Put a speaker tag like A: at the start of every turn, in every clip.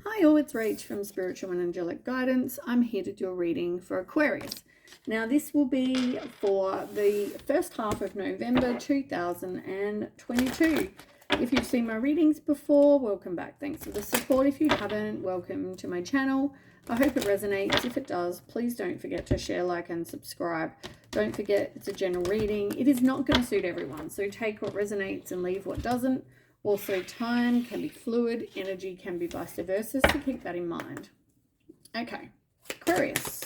A: Hi all, it's Rach from Spiritual and Angelic Guidance. I'm here to do a reading for Aquarius. Now this will be for the first half of November 2022. If you've seen my readings before, welcome back. Thanks for the support. If you haven't, welcome to my channel. I hope it resonates. If it does, please don't forget to share, like, and subscribe. Don't forget, it's a general reading. It is not going to suit everyone, so take what resonates and leave what doesn't. Also, time can be fluid, energy can be vice versa, so keep that in mind. Okay, Aquarius.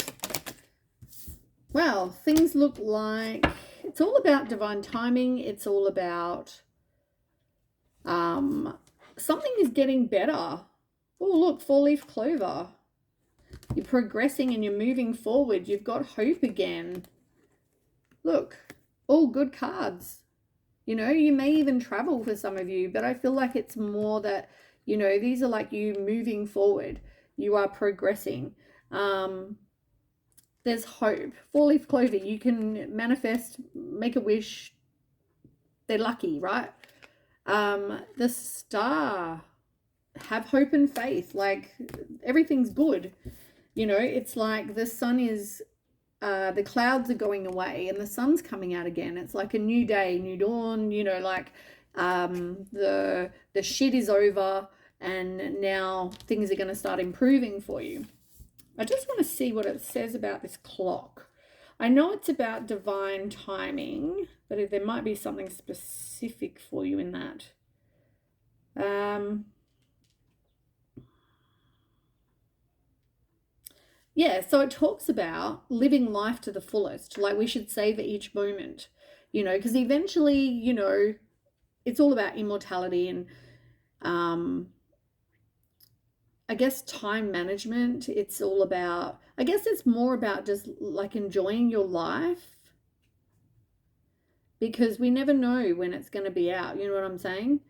A: Well, things look like it's all about divine timing. It's all about something is getting better. Oh, look, four-leaf clover. You're progressing and you're moving forward. You've got hope again. Look, all good cards. You know, you may even travel for some of you, but I feel like it's more that, you know, these are like you moving forward. You are progressing. There's hope. Four-leaf clover, you can manifest, make a wish. They're lucky, right? The star, have hope and faith. Like, everything's good. You know, it's like the sun is... the clouds are going away and the sun's coming out again. It's like a new day, new dawn, you know, like the shit is over and now things are going to start improving for you. I just want to see what it says about this clock. I know it's about divine timing, but there might be something specific for you in that. Yeah, so it talks about living life to the fullest. Like, we should savor each moment, you know, because eventually, you know, it's all about immortality and I guess time management. It's all about, I guess it's more about just like enjoying your life, because we never know when it's going to be out. You know what I'm saying?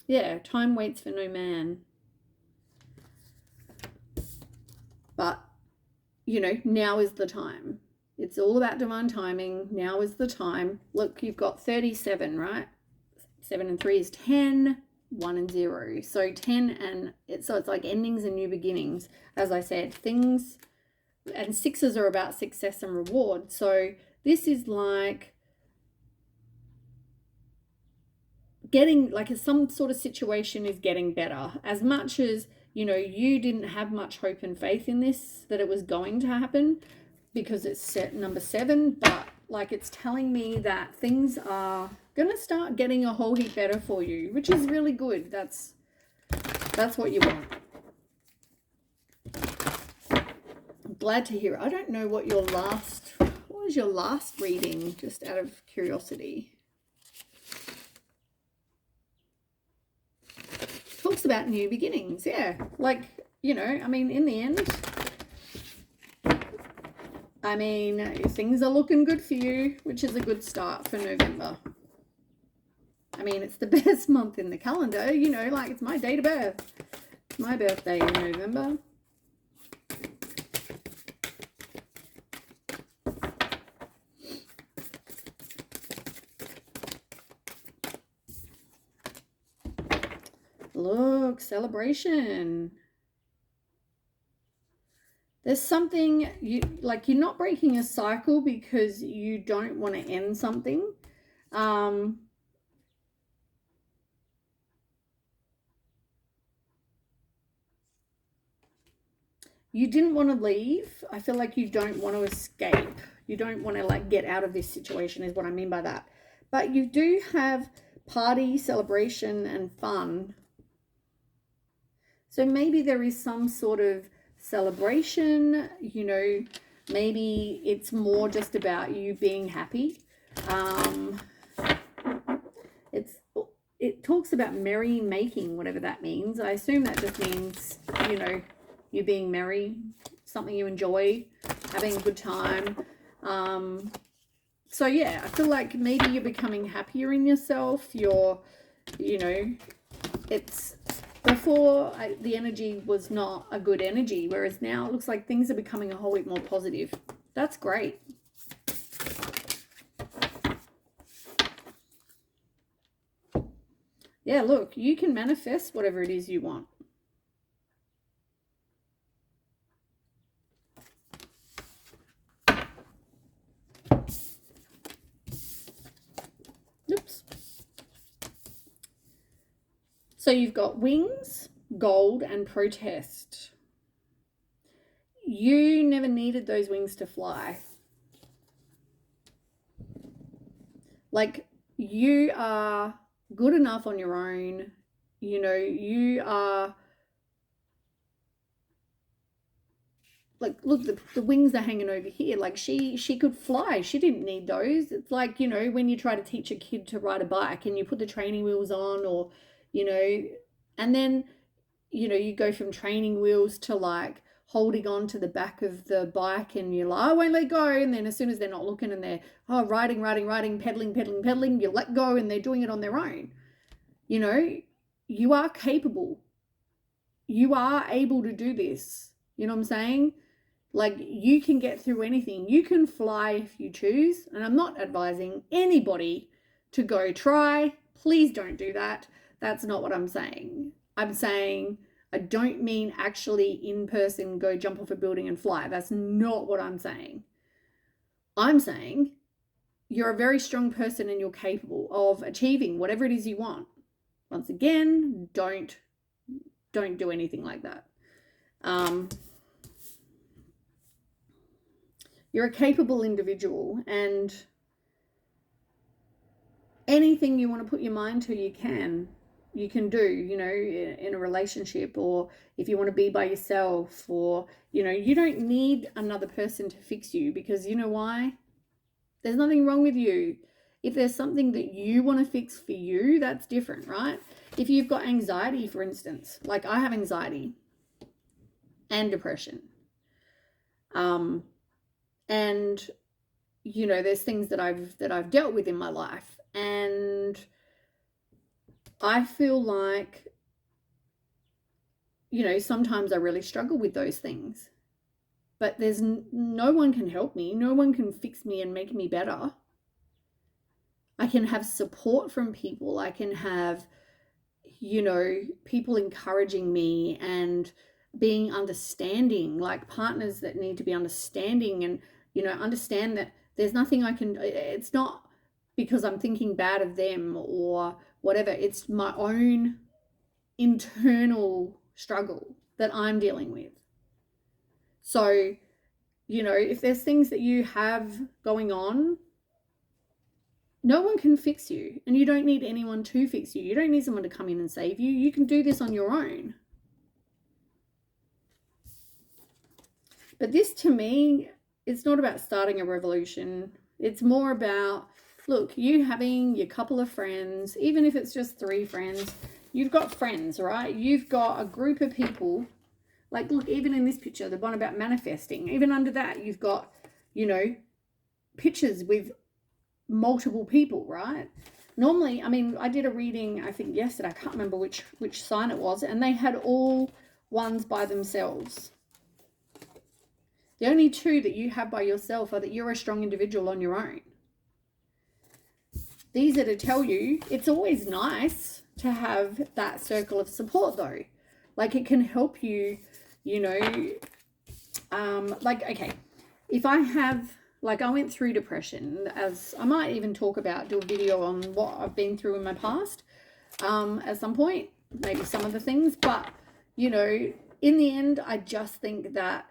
A: Yeah, time waits for no man. But, you know, now is the time. It's all about divine timing. Now is the time. Look, you've got 37, right? 7 and 3 is 10, 1 and 0. So 10 and it's like endings and new beginnings. As I said, things, and 6s are about success and reward. So this is like getting, like, some sort of situation is getting better. As much as, you know, you didn't have much hope and faith in this, that it was going to happen, because it's set number 7, but like, it's telling me that things are going to start getting a whole heap better for you, which is really good. That's what you want. I'm glad to hear it. I don't know what was your last reading, just out of curiosity. Talks about new beginnings. Yeah, like, you know, I mean, in the end, I mean, things are looking good for you, which is a good start for November. I mean, it's the best month in the calendar, you know, like, it's my date of birth. It's my birthday in November. Look, celebration. There's something, you're not breaking a cycle because you don't want to end something. You didn't want to leave. I feel like you don't want to escape. You don't want to, like, get out of this situation, is what I mean by that. But you do have party, celebration, and fun. So maybe there is some sort of celebration, you know, maybe it's more just about you being happy. It talks about merry making, whatever that means. I assume that just means, you know, you being merry, something you enjoy, having a good time. So yeah, I feel like maybe you're becoming happier in yourself. You're, you know, it's... Before, the energy was not a good energy, whereas now it looks like things are becoming a whole heap more positive. That's great. Yeah, look, you can manifest whatever it is you want. Oops. So you've got wings, gold, and protest. You never needed those wings to fly. Like, you are good enough on your own. You know, you are like, look, the wings are hanging over here. Like, she could fly. She didn't need those. It's like, you know, when you try to teach a kid to ride a bike and you put the training wheels on, or, you know, and then, you know, you go from training wheels to like holding on to the back of the bike, and you're like, I won't let go. And then as soon as they're not looking and they're riding, pedaling, you let go and they're doing it on their own. You know, you are capable. You are able to do this. You know what I'm saying? Like, you can get through anything. You can fly if you choose. And I'm not advising anybody to go try. Please don't do that. That's not what I'm saying. I'm saying, I don't mean actually in person go jump off a building and fly. That's not what I'm saying. I'm saying you're a very strong person and you're capable of achieving whatever it is you want. Once again, don't do anything like that. You're a capable individual, and anything you want to put your mind to, you can do, you know, in a relationship, or if you want to be by yourself, or, you know, you don't need another person to fix you, because you know why? There's nothing wrong with you. If there's something that you want to fix for you, that's different, right? If you've got anxiety, for instance, like I have anxiety and depression. And, you know, there's things that I've dealt with in my life, and I feel like, you know, sometimes I really struggle with those things, but there's no one can help me. No one can fix me and make me better. I can have support from people. I can have, you know, people encouraging me and being understanding, like partners that need to be understanding and, you know, understand that there's nothing I can, it's not because I'm thinking bad of them or whatever. It's my own internal struggle that I'm dealing with. So, you know, if there's things that you have going on, no one can fix you, and you don't need anyone to fix you. You don't need someone to come in and save you. You can do this on your own. But this, to me, it's not about starting a revolution. It's more about, look, you having your couple of friends, even if it's just 3 friends, you've got friends, right? You've got a group of people. Like, look, even in this picture, the one about manifesting, even under that, you've got, you know, pictures with multiple people, right? Normally, I mean, I did a reading, I think yesterday, I can't remember which sign it was, and they had all ones by themselves. The only 2 that you have by yourself are that you're a strong individual on your own. These are to tell you it's always nice to have that circle of support, though. Like, it can help you, you know, like, okay, if I have, like, I went through depression, as I might even do a video on what I've been through in my past at some point, maybe some of the things, but, you know, in the end, I just think that,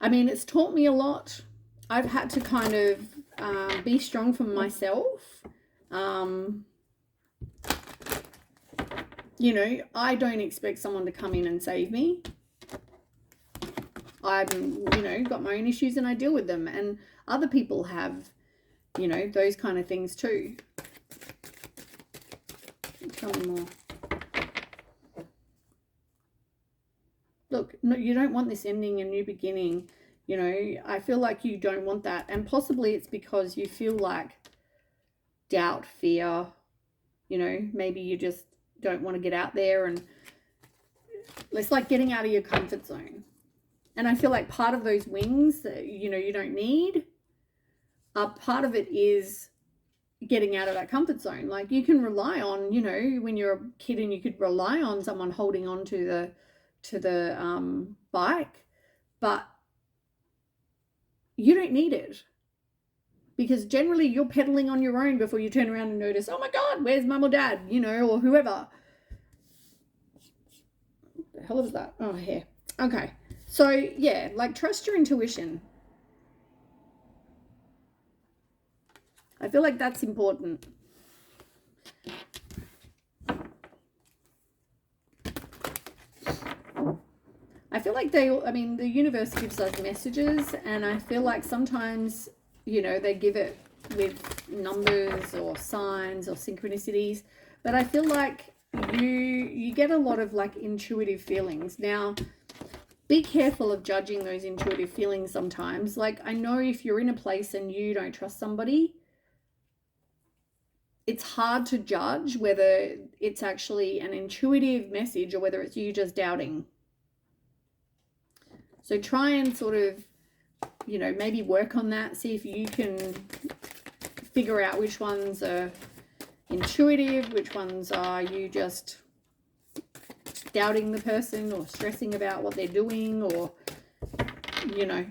A: I mean, it's taught me a lot. I've had to kind of be strong for myself. You know, I don't expect someone to come in and save me. I've, you know, got my own issues and I deal with them. And other people have, you know, those kind of things too. Tell me more. Look, no, you don't want this ending a new beginning. You know, I feel like you don't want that. And possibly it's because you feel like doubt, fear, you know, maybe you just don't want to get out there, and it's like getting out of your comfort zone. And I feel like part of those wings that, you know, you don't need, part of it is getting out of that comfort zone. Like you can rely on, you know, when you're a kid and you could rely on someone holding on to the bike, but you don't need it, because generally you're pedaling on your own before you turn around and notice, oh my God, where's mum or dad, you know, or whoever. What the hell is that? Oh, here. Okay. So yeah, like trust your intuition. I feel like that's important. I feel like the universe gives us messages, and I feel like sometimes, you know, they give it with numbers or signs or synchronicities, but I feel like you get a lot of like intuitive feelings. Now, be careful of judging those intuitive feelings sometimes. Like, I know if you're in a place and you don't trust somebody, it's hard to judge whether it's actually an intuitive message or whether it's you just doubting. So try and sort of, you know, maybe work on that. See if you can figure out which ones are intuitive, which ones are you just doubting the person or stressing about what they're doing, or, you know.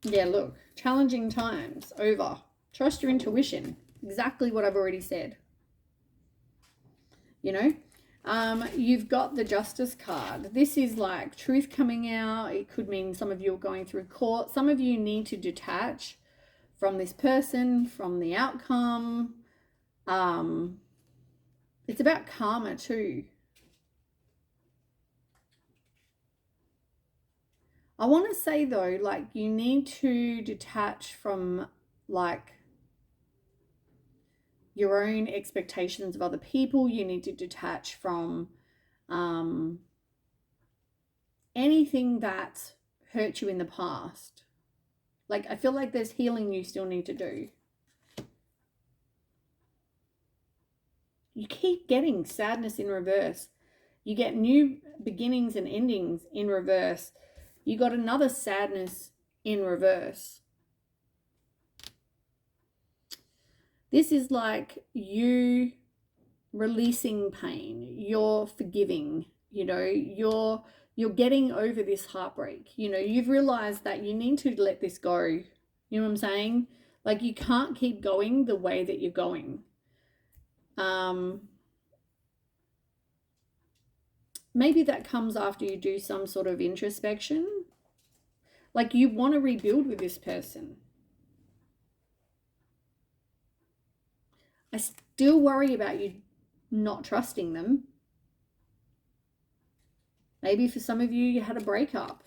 A: Yeah, look, challenging times over. Trust your intuition. Exactly what I've already said. You know, you've got the Justice card. This is like truth coming out. It could mean some of you are going through court. Some of you need to detach from this person, from the outcome. It's about karma too. I want to say though, like, you need to detach from like your own expectations of other people. You need to detach from anything that hurt you in the past. Like, I feel like there's healing you still need to do. You keep getting sadness in reverse. You get new beginnings and endings in reverse. You got another sadness in reverse. This is like you releasing pain. You're forgiving. You know, you're getting over this heartbreak. You know, you've realized that you need to let this go. You know what I'm saying? Like, you can't keep going the way that you're going. Maybe that comes after you do some sort of introspection. Like, you want to rebuild with this person. I still worry about you not trusting them. Maybe for some of you, you had a breakup.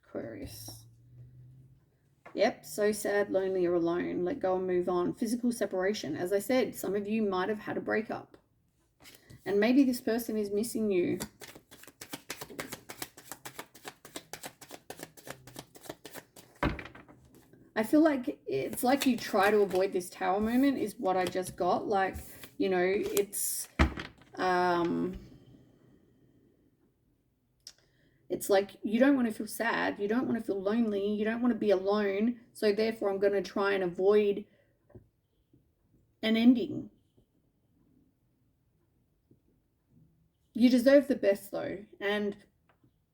A: Aquarius. Yep, so sad, lonely, or alone. Let go and move on. Physical separation. As I said, some of you might have had a breakup. And maybe this person is missing you. I feel like it's like you try to avoid this tower moment is what I just got. Like, you know, it's like you don't want to feel sad, you don't want to feel lonely, you don't want to be alone, so therefore I'm going to try and avoid an ending. You deserve the best though, and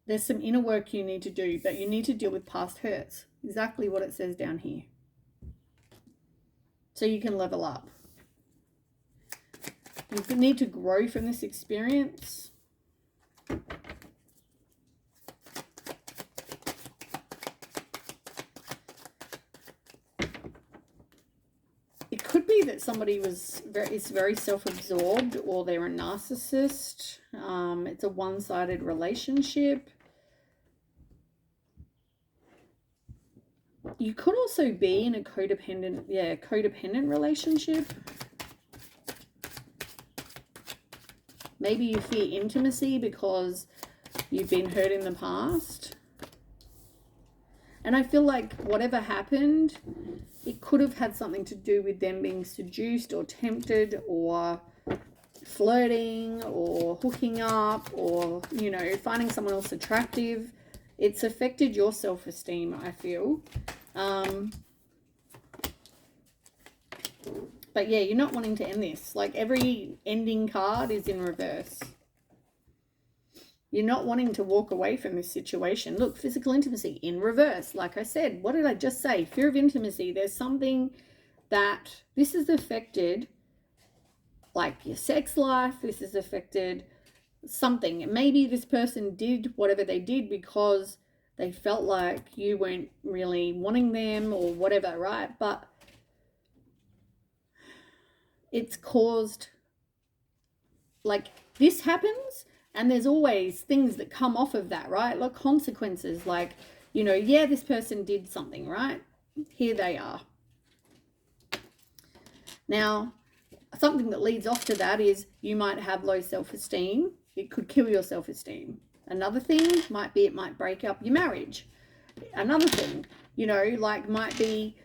A: there's some inner work you need to do, but you need to deal with past hurts. Exactly what it says down here. So you can level up. You need to grow from this experience. It could be that somebody is very self-absorbed, or they're a narcissist. It's a one-sided relationship. You could also be in a codependent relationship. Maybe you fear intimacy because you've been hurt in the past. And I feel like whatever happened, it could have had something to do with them being seduced or tempted or flirting or hooking up or, you know, finding someone else attractive. It's affected your self-esteem, I feel. But yeah, you're not wanting to end this. Like, every ending card is in reverse. You're not wanting to walk away from this situation. Look, physical intimacy in reverse. Like I said, what did I just say? Fear of intimacy. There's something that this has affected, like your sex life. This has affected something. Maybe this person did whatever they did because they felt like you weren't really wanting them or whatever, right? But it's caused, like, this happens, and there's always things that come off of that, right? Like consequences, like, you know, yeah, this person did something, right? Here they are. Now, something that leads off to that is you might have low self-esteem. It could kill your self-esteem. Another thing might be it might break up your marriage. Another thing, you know, like, might be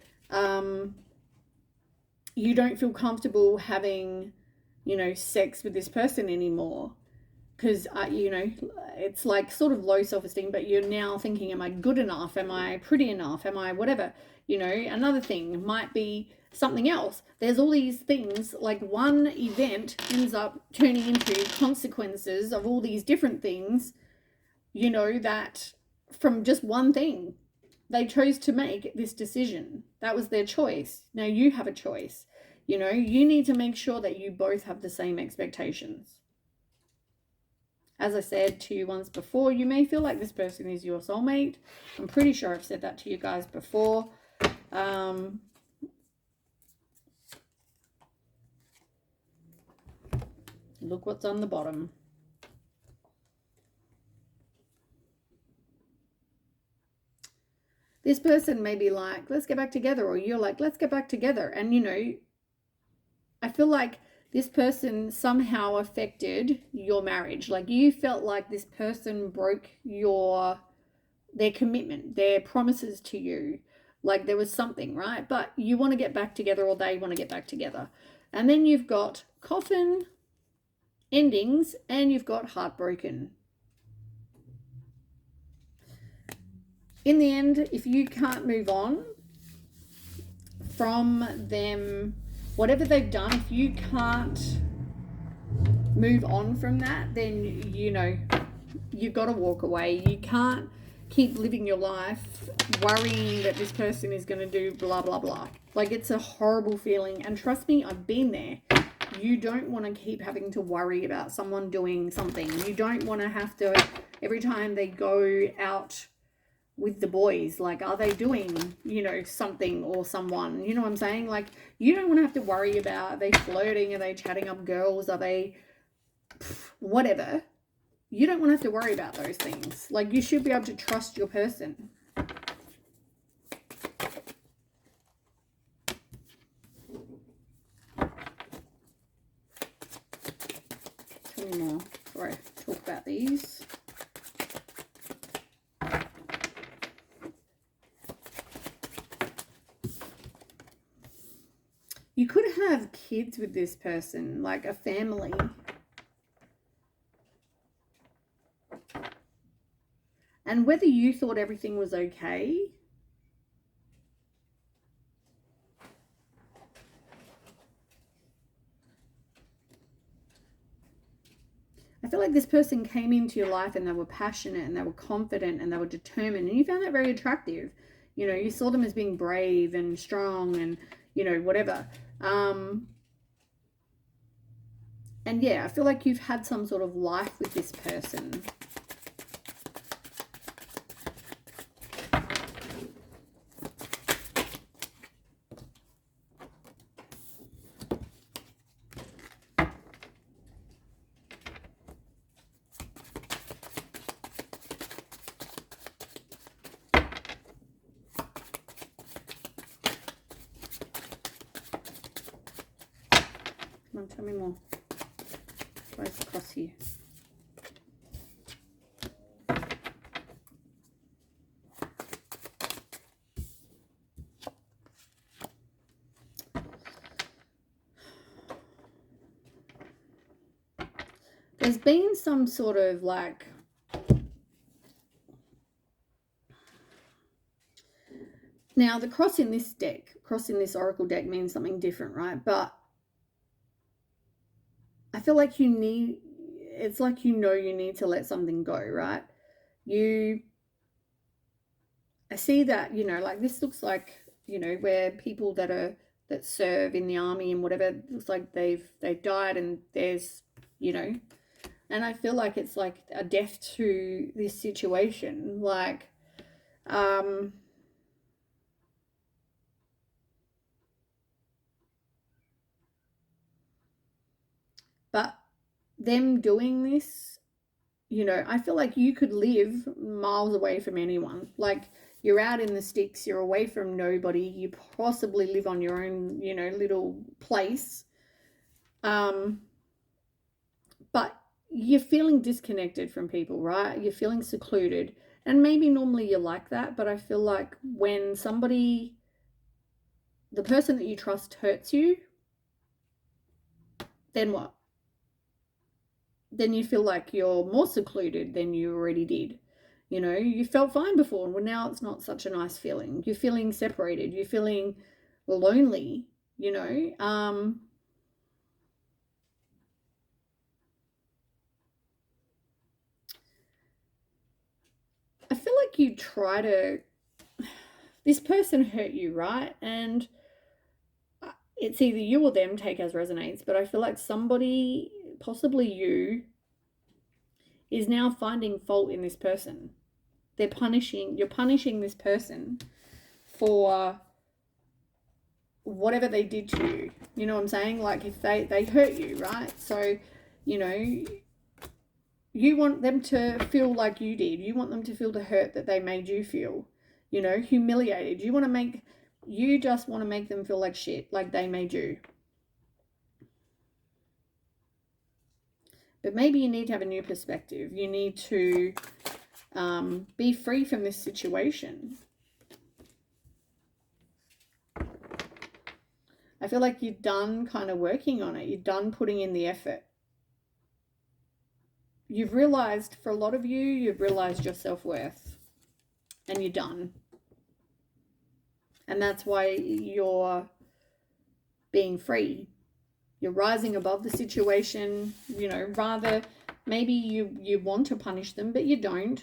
A: you don't feel comfortable having, you know, sex with this person anymore because, you know, it's like sort of low self-esteem, but you're now thinking, am I good enough? Am I pretty enough? Am I whatever? You know, another thing might be something else. There's all these things, like one event ends up turning into consequences of all these different things, you know, that from just one thing. They chose to make this decision. That was their choice. Now you have a choice. You know, you need to make sure that you both have the same expectations. As I said to you once before, you may feel like this person is your soulmate. I'm pretty sure I've said that to you guys before. Look what's on the bottom. This person may be like, let's get back together, or you're like, let's get back together. And, you know, I feel like this person somehow affected your marriage. Like, you felt like this person broke their commitment, their promises to you. Like, there was something, right? But you want to get back together, or they want to get back together. And then you've got coffin, endings, and you've got heartbroken. In the end, if you can't move on from them, whatever they've done, if you can't move on from that, then, you know, you've got to walk away. You can't keep living your life worrying that this person is going to do blah, blah, blah. Like, it's a horrible feeling. And trust me, I've been there. You don't want to keep having to worry about someone doing something. You don't want to have to, every time they go out with the boys, like, are they doing, you know, something or someone, you know what I'm saying? Like, you don't want to have to worry about, are they flirting, are they chatting up girls, are they whatever. You don't want to have to worry about those things. Like, you should be able to trust your person. 20 more before I talk about these. You could have kids with this person, like a family. And whether you thought everything was okay, I feel like this person came into your life and they were passionate and they were confident and they were determined, and you found that very attractive. You know, you saw them as being brave and strong and, you know, whatever. And yeah, I feel like you've had some sort of life with this person. Come on, tell me more. Where's across here? there's been some sort of like, now the cross in this oracle deck means something different, right? But I feel like it's like you need to let something go, right? I see that, like this looks like, where people that serve in the army and whatever, it looks like they've died, and there's, and I feel like it's like a death to this situation. Like, but them doing this, I feel like you could live miles away from anyone. Like, you're out in the sticks, you're away from nobody, you possibly live on your own, little place. But you're feeling disconnected from people, right? You're feeling secluded. And maybe normally you're like that, but I feel like when the person that you trust hurts you, then what? Then you feel like you're more secluded than you already did. You felt fine before, well, now it's not such a nice feeling. You're feeling separated. You're feeling lonely, I feel like you try to, this person hurt you, right? And it's either you or them, take as resonates, but I feel like somebody, possibly you, is now finding fault in this person. You're punishing this person for whatever they did to you. You know what I'm saying? Like, if they hurt you, right? So, you want them to feel like you did. You want them to feel the hurt that they made you feel, humiliated. You just want to make them feel like shit, like they made you. But maybe you need to have a new perspective. You need to be free from this situation. I feel like you're done kind of working on it. You're done putting in the effort. You've realized, for a lot of you, you've realized your self-worth, and you're done. And that's why you're being free. You're rising above the situation, rather, maybe you want to punish them, but you don't.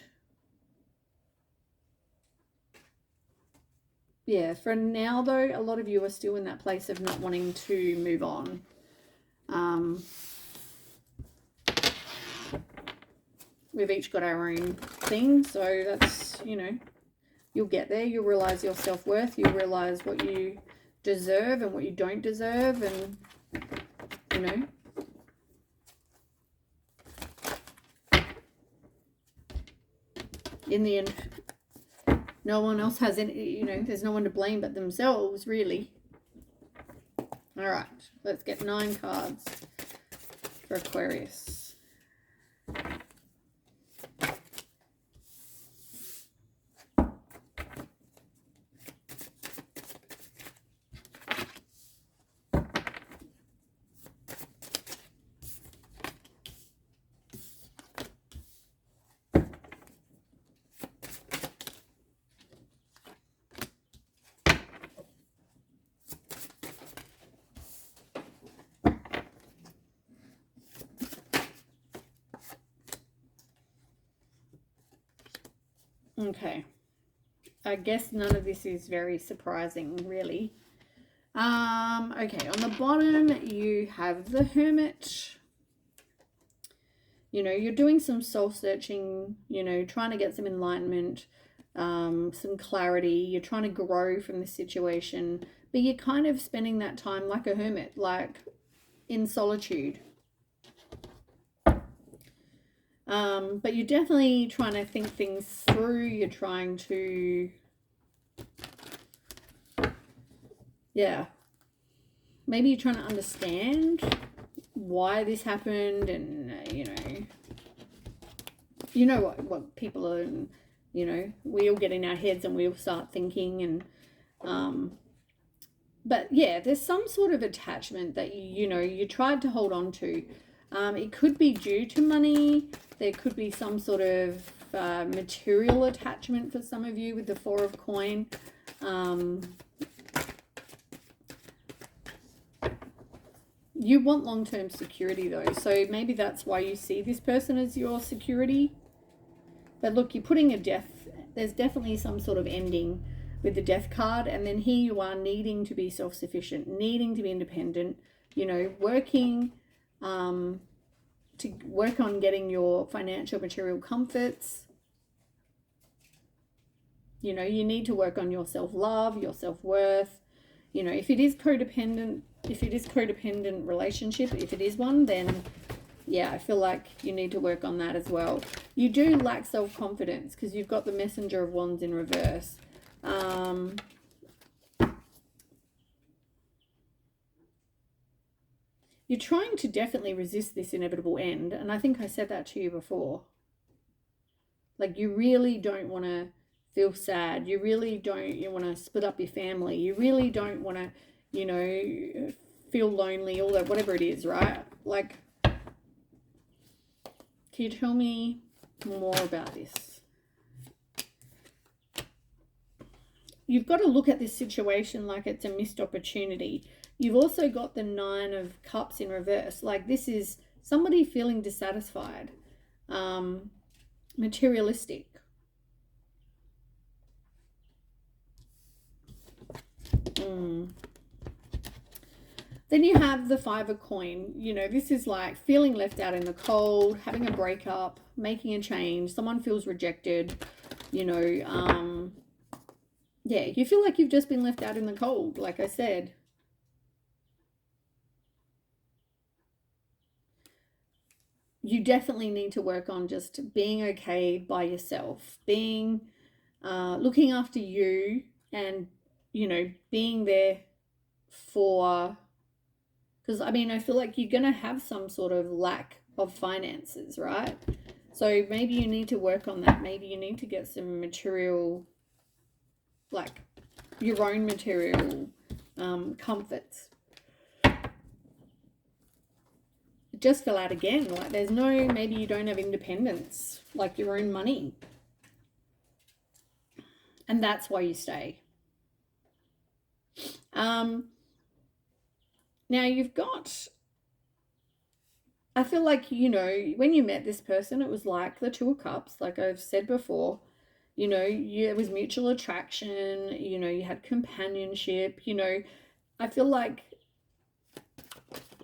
A: Yeah, for now, though, a lot of you are still in that place of not wanting to move on. We've each got our own thing, so that's, you'll get there. You'll realize your self-worth. You'll realize what you deserve and what you don't deserve, and, in the end, no one else has any, there's no one to blame but themselves, really. All right, let's get 9 cards for Aquarius. Okay, I guess none of this is very surprising, really. Okay, on the bottom you have the Hermit. You're doing some soul searching, trying to get some enlightenment, some clarity. You're trying to grow from the situation, but you're kind of spending that time like a hermit, like in solitude. But you're definitely trying to think things through. You're trying to, maybe you're trying to understand why this happened, and what people are, we all get in our heads and we all start thinking, and but yeah, there's some sort of attachment that you tried to hold on to. It could be due to money. There could be some sort of material attachment for some of you with the Four of Coin. You want long-term security though, so maybe that's why you see this person as your security. But look, you're putting a death, there's definitely some sort of ending with the Death card, and then here you are needing to be self-sufficient, needing to be independent, you know, working to work on getting your financial material comforts. You know, you need to work on your self-love, your self-worth. You know, if it is codependent relationship, if it is one, then yeah, I feel like you need to work on that as well. You do lack self-confidence because you've got the Messenger of Wands in reverse. You're trying to definitely resist this inevitable end, and I think I said that to you before. Like, you really don't want to feel sad. You really don't, you want to split up your family. You really don't want to, you know, feel lonely, all that, whatever it is, right? Like, can you tell me more about this? You've got to look at this situation like it's a missed opportunity. You've also got the Nine of Cups in reverse. Like, this is somebody feeling dissatisfied, materialistic. Then you have the Five of Coin. You know, this is like feeling left out in the cold, having a breakup, making a change. Someone feels rejected, you know. Yeah, you feel like you've just been left out in the cold, like I said. You definitely need to work on just being okay by yourself, being, looking after you, and, you know, being there for, because I mean, I feel like you're going to have some sort of lack of finances, right? So maybe you need to work on that. Maybe you need to get some material, like your own material comforts. It just fell out again. Like, there's no, maybe you don't have independence, like your own money. And that's why you stay. Now you've got, I feel like, you know, when you met this person, it was like the Two of Cups, like I've said before. You know, it was mutual attraction, you know, you had companionship, you know. I feel like,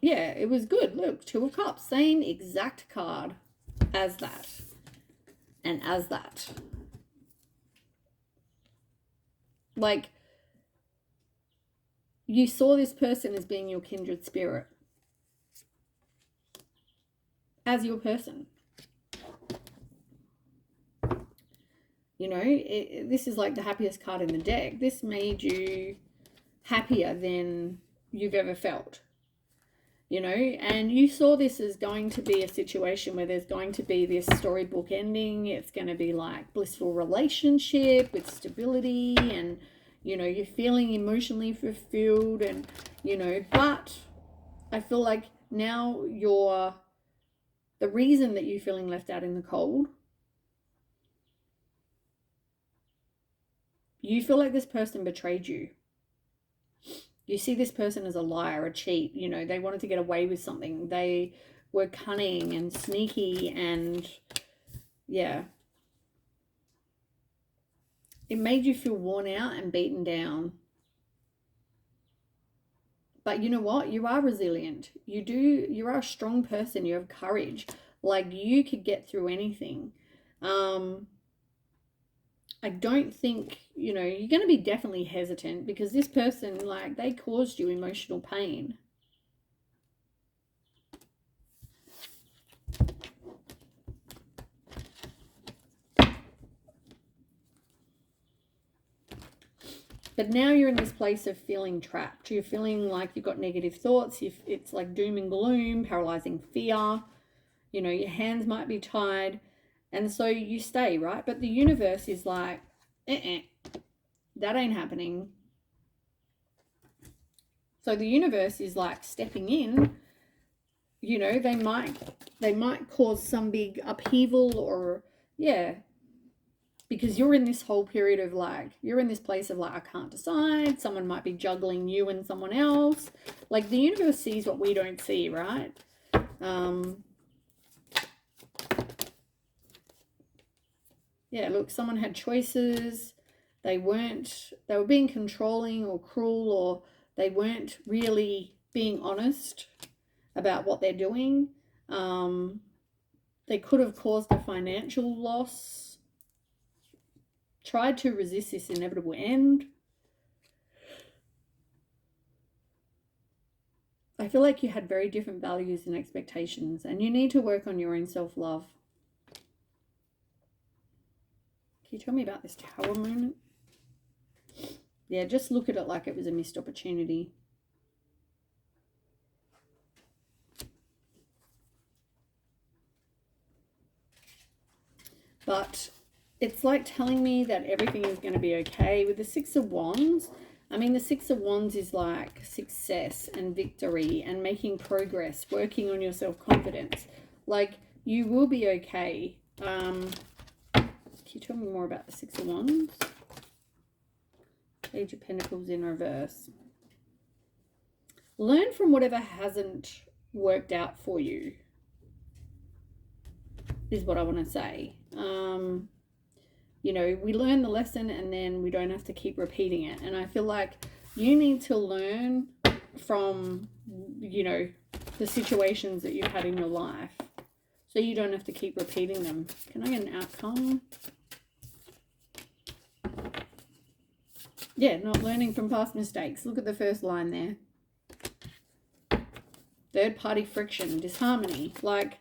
A: yeah, it was good. Look, Two of Cups, same exact card as that and as that. Like, you saw this person as being your kindred spirit, as your person. You know, this is like the happiest card in the deck. This made you happier than you've ever felt. You know, and you saw this as going to be a situation where there's going to be this storybook ending. It's going to be like blissful relationship with stability, and, you know, you're feeling emotionally fulfilled, and, you know, but I feel like now the reason that you're feeling left out in the cold, you feel like this person betrayed you. You see this person as a liar, a cheat. You know, they wanted to get away with something. They were cunning and sneaky, and yeah. It made you feel worn out and beaten down. But you know what? You are resilient. You are a strong person. You have courage. Like, you could get through anything. I don't think, you know, you're going to be definitely hesitant because this person, like, they caused you emotional pain. But now you're in this place of feeling trapped. You're feeling like you've got negative thoughts. It's like doom and gloom, paralyzing fear. You know, your hands might be tied. And so you stay, right? But the universe is like, that ain't happening. So the universe is like stepping in you know, they might cause some big upheaval, or yeah, because you're in this whole period of like, you're in this place of like, I can't decide. Someone might be juggling you and someone else. Like the universe sees what we don't see, right? Yeah, look, someone had choices. They were being controlling or cruel, or they weren't really being honest about what they're doing. They could have caused a financial loss, tried to resist this inevitable end. I feel like you had very different values and expectations, and you need to work on your own self-love. Can you tell me about this Tower moment? Yeah, just look at it like it was a missed opportunity. But it's like telling me that everything is going to be okay. With the Six of Wands, I mean, the Six of Wands is like success and victory and making progress, working on your self-confidence. Like, you will be okay. Can you tell me more about the Six of Wands? Page of Pentacles in reverse. Learn from whatever hasn't worked out for you, is what I want to say. You know, we learn the lesson and then we don't have to keep repeating it. And I feel like you need to learn from, you know, the situations that you've had in your life, so you don't have to keep repeating them. Can I get an outcome? Yeah, not learning from past mistakes. Look at the first line there. Third party friction, disharmony. Like,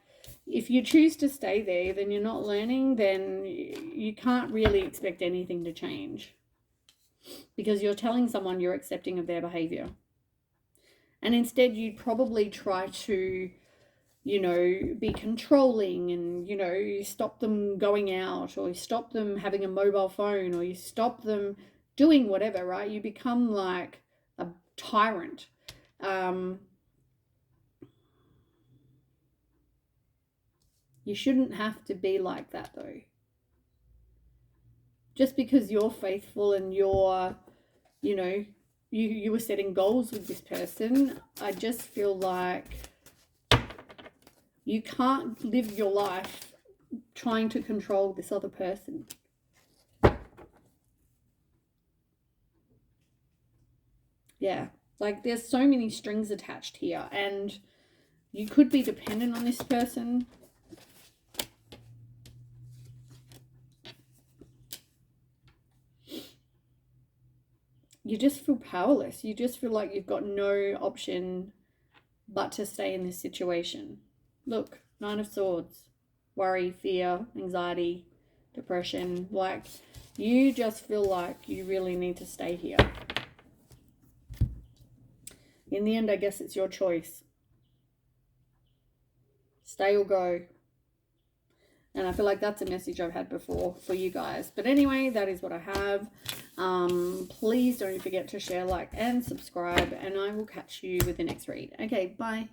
A: if you choose to stay there, then you're not learning, then you can't really expect anything to change, because you're telling someone you're accepting of their behavior. And instead you'd probably try to, you know, be controlling, and, you know, you stop them going out, or you stop them having a mobile phone, or you stop them doing whatever, right? You become like a tyrant. You shouldn't have to be like that, though. Just because you're faithful and you're, you know, you were setting goals with this person, I just feel like you can't live your life trying to control this other person. Yeah, like there's so many strings attached here, and you could be dependent on this person. You just feel powerless. You just feel like you've got no option but to stay in this situation. Look, Nine of Swords. Worry, fear, anxiety, depression. Like, you just feel like you really need to stay here. In the end, I guess it's your choice. Stay or go. And I feel like that's a message I've had before for you guys. But anyway, that is what I have. Please don't forget to share, like, and subscribe. And I will catch you with the next read. Okay, bye.